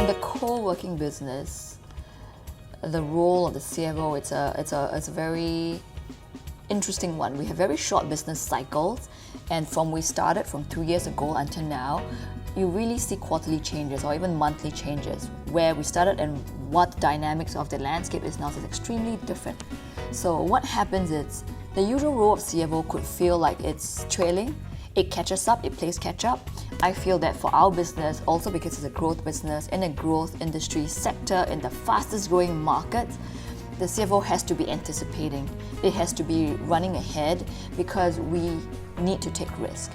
In the co-working business, the role of the CFO, it's a very interesting one. We have very short business cycles, and from we started from 2 years ago until now, you really see quarterly changes or even monthly changes. Where we started and what the dynamics of the landscape is now is extremely different. So what happens is the usual role of CFO could feel like it's trailing. It catches up, it plays catch up. I feel that for our business, also because it's a growth business in a growth industry sector in the fastest growing markets, the CFO has to be anticipating. It has to be running ahead because we need to take risk.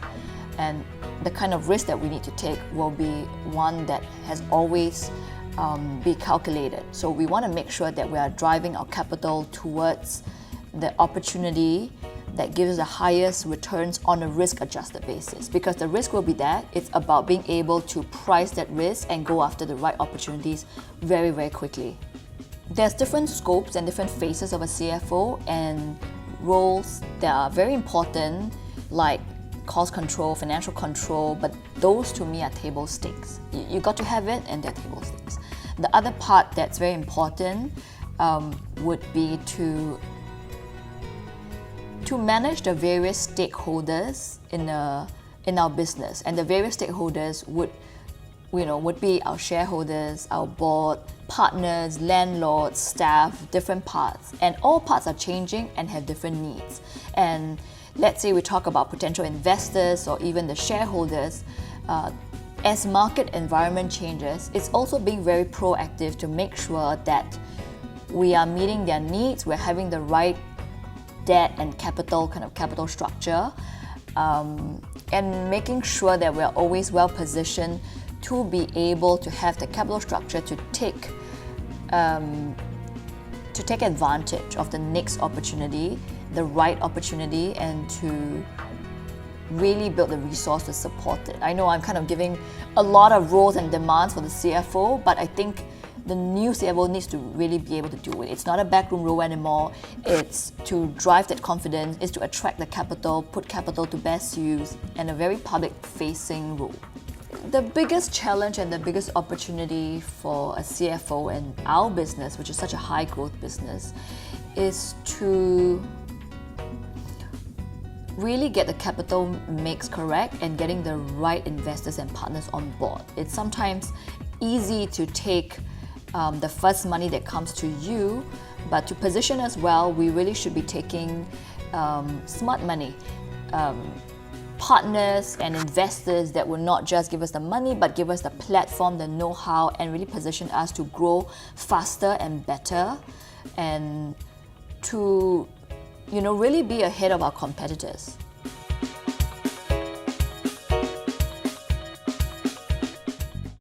And the kind of risk that we need to take will be one that has always be calculated. So we want to make sure that we are driving our capital towards the opportunity that gives the highest returns on a risk-adjusted basis. Because the risk will be there, it's about being able to price that risk and go after the right opportunities very, very quickly. There's different scopes and different phases of a CFO and roles that are very important, like cost control, financial control, but those to me are table stakes. You got to have it and they're table stakes. The other part that's very important would be to manage the various stakeholders in our business, and the various stakeholders would be our shareholders, our board, partners, landlords, staff, different parts, and all parts are changing and have different needs. And let's say we talk about potential investors or even the shareholders. As market environment changes, it's also being very proactive to make sure that we are meeting their needs, we're having the right debt and capital structure, and making sure that we're always well positioned to be able to have the capital structure to take advantage of the next opportunity, the right opportunity, and to really build the resource to support it. I know I'm kind of giving a lot of roles and demands for the CFO, but I think the new CFO needs to really be able to do it. It's not a backroom role anymore. It's to drive that confidence, it's to attract the capital, put capital to best use, and a very public-facing role. The biggest challenge and the biggest opportunity for a CFO and our business, which is such a high-growth business, is to really get the capital mix correct and getting the right investors and partners on board. It's sometimes easy to take the first money that comes to you, but to position us well, we really should be taking smart money. Partners and investors that will not just give us the money, but give us the platform, the know-how, and really position us to grow faster and better, and to really be ahead of our competitors.